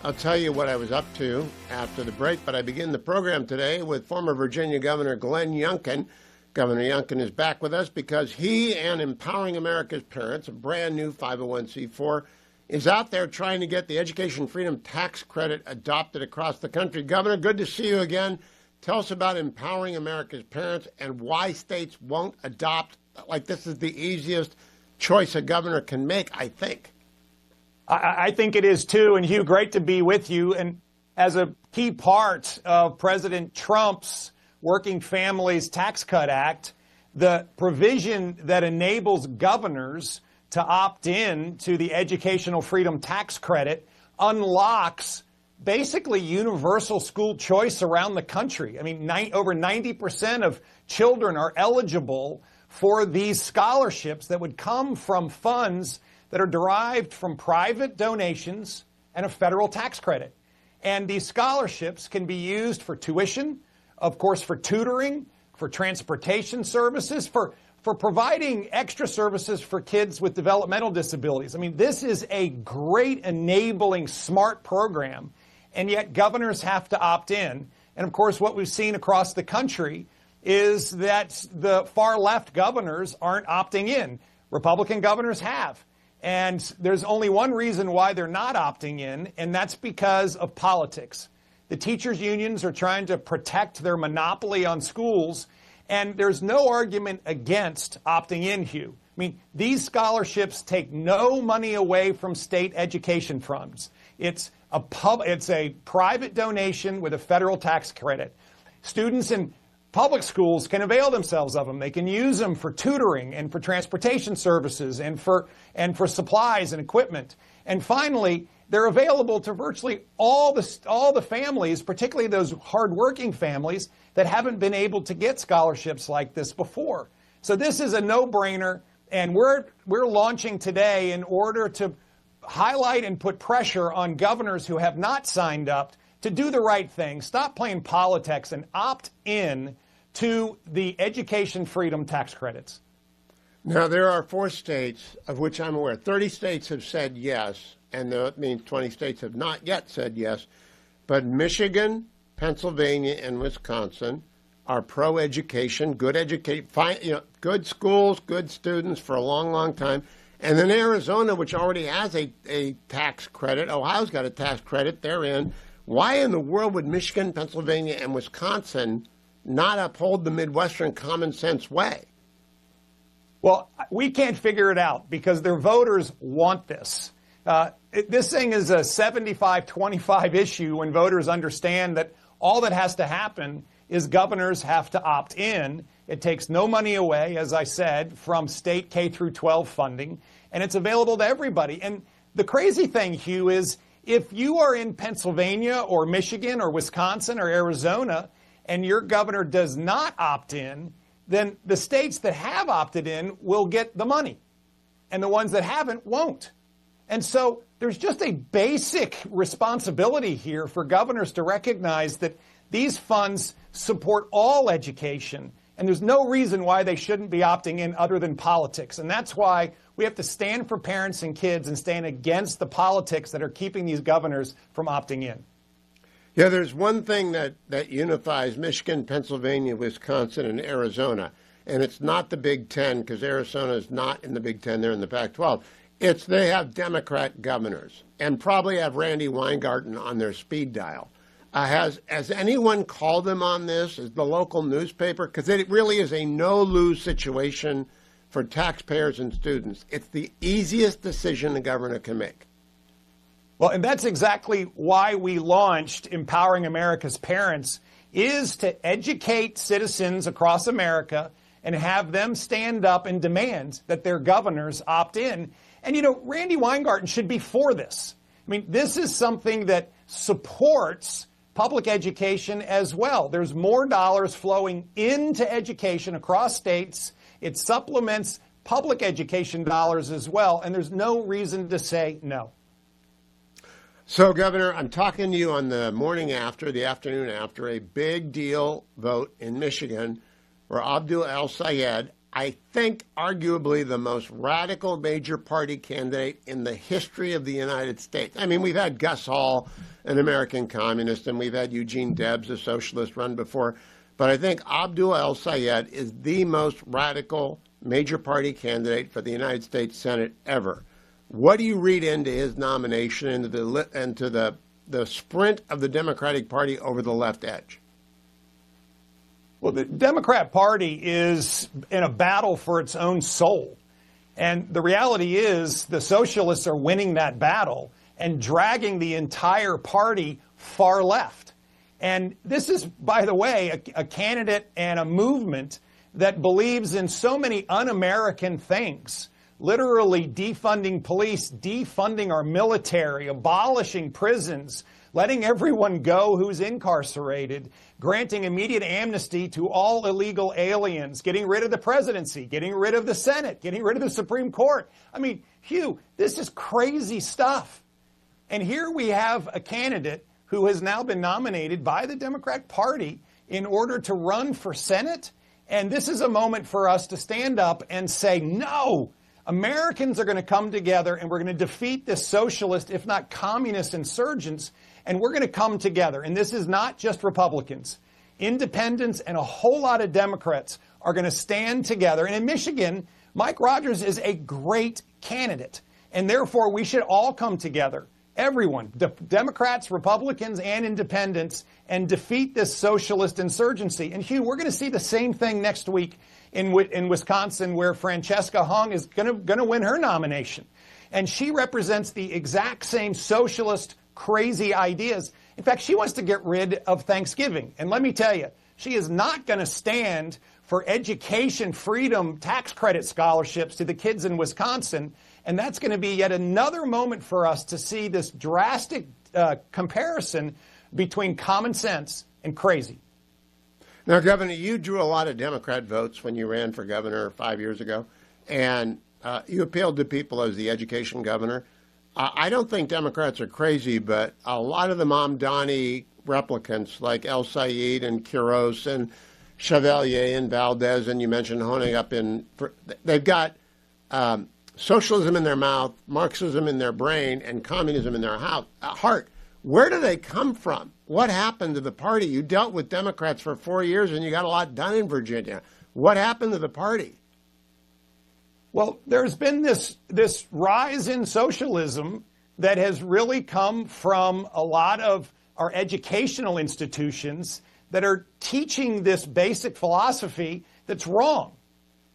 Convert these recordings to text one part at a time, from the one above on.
I'll tell you what I was up to after the break, but I begin the program today with former Virginia Governor Glenn Youngkin. Governor Youngkin is back with us because he and Empowering America's Parents, a brand new 501c4, is out there trying to get the Education Freedom Tax Credit adopted across the country. Governor, good to see you again. Tell us about Empowering America's Parents and why states won't adopt. Like, this is the easiest choice a governor can make, I think. I think it is, too. And, Hugh, great to be with you. And as a key part of President Trump's Working Families Tax Cut Act, the provision that enables governors to opt in to the Educational Freedom Tax Credit unlocks basically universal school choice around the country. I mean, over 90% of children are eligible for these scholarships that would come from funds that are derived from private donations and a federal tax credit. And these scholarships can be used for tuition, of course, for tutoring, for transportation services, for providing extra services for kids with developmental disabilities. I mean, this is a great enabling, smart program, and yet governors have to opt in. And of course, what we've seen across the country is that the far left governors aren't opting in. Republican governors have. And there's only one reason why they're not opting in, and that's because of politics. The teachers' unions are trying to protect their monopoly on schools, and there's no argument against opting in, Hugh. I mean, these scholarships take no money away from state education funds. It's a private donation with a federal tax credit. Students in public schools can avail themselves of them. They can use them for tutoring and for transportation services and for supplies and equipment. And finally, they're available to virtually all the families, particularly those hardworking families that haven't been able to get scholarships like this before. So this is a no-brainer, and we're launching today in order to highlight and put pressure on governors who have not signed up to do the right thing, stop playing politics, and opt in to the Education Freedom Tax Credits. Now, there are 4 states of which I'm aware. 30 states have said yes, and that means 20 states have not yet said yes. But Michigan, Pennsylvania, and Wisconsin are pro-education, good schools, good students for a long, long time. And then Arizona, which already has a tax credit, Ohio's got a tax credit, they're in. Why in the world would Michigan, Pennsylvania, and Wisconsin not uphold the Midwestern common sense way? Well, we can't figure it out because their voters want this. This thing is a 75-25 issue when voters understand that all that has to happen is governors have to opt in. It takes no money away, as I said, from state K through 12 funding, and it's available to everybody. And the crazy thing, Hugh, is if you are in Pennsylvania or Michigan or Wisconsin or Arizona and your governor does not opt in, then the states that have opted in will get the money, and the ones that haven't won't. And so there's just a basic responsibility here for governors to recognize that these funds support all education, and there's no reason why they shouldn't be opting in other than politics. And that's why we have to stand for parents and kids and stand against the politics that are keeping these governors from opting in. Yeah, there's one thing that unifies Michigan, Pennsylvania, Wisconsin, and Arizona, and it's not the Big Ten, because Arizona is not in the Big Ten, they're in the Pac-12. It's they have Democrat governors and probably have Randy Weingarten on their speed dial. Has anyone called them on this? Is the local newspaper? Because it really is a no-lose situation for taxpayers and students. It's the easiest decision the governor can make. Well, and that's exactly why we launched Empowering America's Parents, is to educate citizens across America and have them stand up and demand that their governors opt in. And, you know, Randy Weingarten should be for this. I mean, this is something that supports public education as well. There's more dollars flowing into education across states. It supplements public education dollars as well, and there's no reason to say no. So, Governor, I'm talking to you on the afternoon after a big deal vote in Michigan where Abdul El Sayed I think, arguably the most radical major party candidate in the history of the United States. I mean, we've had Gus Hall, an American communist, and we've had Eugene Debs, a socialist, run before. But I think Abdul El-Sayed is the most radical major party candidate for the United States Senate ever. What do you read into his nomination, into the sprint of the Democratic Party over the left edge? Well, the Democrat Party is in a battle for its own soul. And the reality is the socialists are winning that battle and dragging the entire party far left. And this is, by the way, a candidate and a movement that believes in so many un-American things, literally defunding police, defunding our military, abolishing prisons, letting everyone go who's incarcerated, granting immediate amnesty to all illegal aliens, getting rid of the presidency, getting rid of the Senate, getting rid of the Supreme Court. I mean, Hugh, this is crazy stuff. And here we have a candidate who has now been nominated by the Democratic Party in order to run for Senate. And this is a moment for us to stand up and say, no, Americans are going to come together and we're going to defeat this socialist, if not communist insurgents. And we're going to come together. And this is not just Republicans. Independents and a whole lot of Democrats are going to stand together. And in Michigan, Mike Rogers is a great candidate. And therefore, we should all come together, everyone, Democrats, Republicans, and independents, and defeat this socialist insurgency. And Hugh, we're going to see the same thing next week in Wisconsin, where Francesca Hung is going to win her nomination. And she represents the exact same socialist crazy ideas. In fact, she wants to get rid of Thanksgiving. And let me tell you, she is not going to stand for education freedom tax credit scholarships to the kids in Wisconsin. And that's going to be yet another moment for us to see this drastic comparison between common sense and crazy. Now, Governor, you drew a lot of Democrat votes when you ran for governor 5 years ago, and you appealed to people as the education governor. I don't think Democrats are crazy, but a lot of the Mamdani replicants like El-Sayed and Quiroz and Chevalier and Valdez, and you mentioned Honig up in, they've got socialism in their mouth, Marxism in their brain, and communism in their heart. Where do they come from? What happened to the party? You dealt with Democrats for 4 years and you got a lot done in Virginia. What happened to the party? Well, there's been this rise in socialism that has really come from a lot of our educational institutions that are teaching this basic philosophy that's wrong.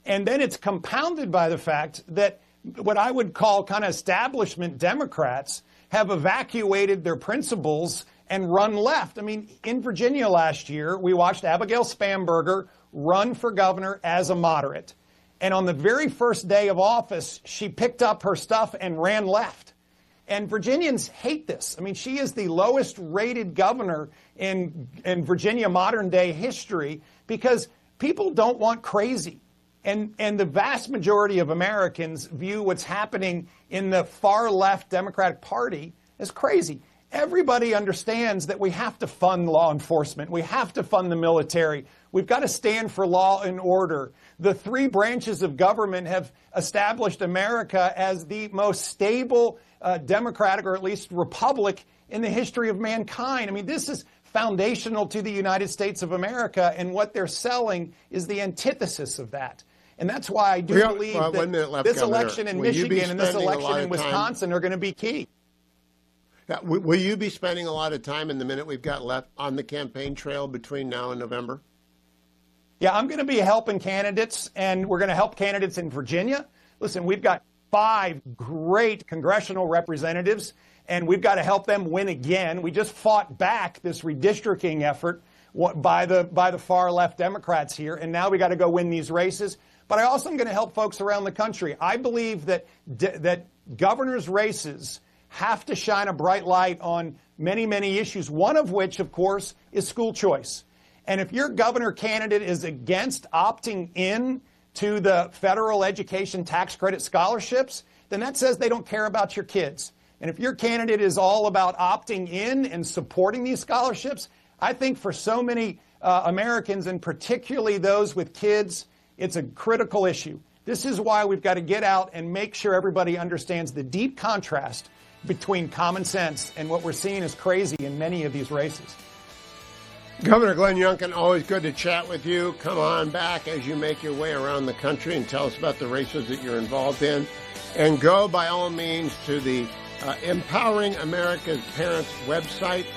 And then it's compounded by the fact that what I would call kind of establishment Democrats have evacuated their principles and run left. I mean, in Virginia last year, we watched Abigail Spanberger run for governor as a moderate. And on the very first day of office, she picked up her stuff and ran left. And Virginians hate this. I mean, she is the lowest rated governor in Virginia modern day history because people don't want crazy. And the vast majority of Americans view what's happening in the far left Democratic Party as crazy. Everybody understands that we have to fund law enforcement. We have to fund the military. We've got to stand for law and order. The three branches of government have established America as the most stable democratic, or at least republic, in the history of mankind. I mean, this is foundational to the United States of America, and what they're selling is the antithesis of that. And that's why I do believe that this election in Michigan and this election in Wisconsin are going to be key. Yeah, will you be spending a lot of time in the minute we've got left on the campaign trail between now and November? Yeah, I'm going to be helping candidates, and we're going to help candidates in Virginia. Listen, we've got 5 great congressional representatives, and we've got to help them win again. We just fought back this redistricting effort by the far left Democrats here, and now we got to go win these races. But I also am going to help folks around the country. I believe that governors' races have to shine a bright light on many, many issues, one of which, of course, is school choice. And if your governor candidate is against opting in to the federal education tax credit scholarships, then that says they don't care about your kids. And if your candidate is all about opting in and supporting these scholarships, I think for so many Americans, and particularly those with kids It's a critical issue. This is why we've got to get out and make sure everybody understands the deep contrast between common sense and what we're seeing as crazy in many of these races. Governor Glenn Youngkin, always good to chat with you. Come on back as you make your way around the country and tell us about the races that you're involved in. And go, by all means, to the Empowering America's Parents website.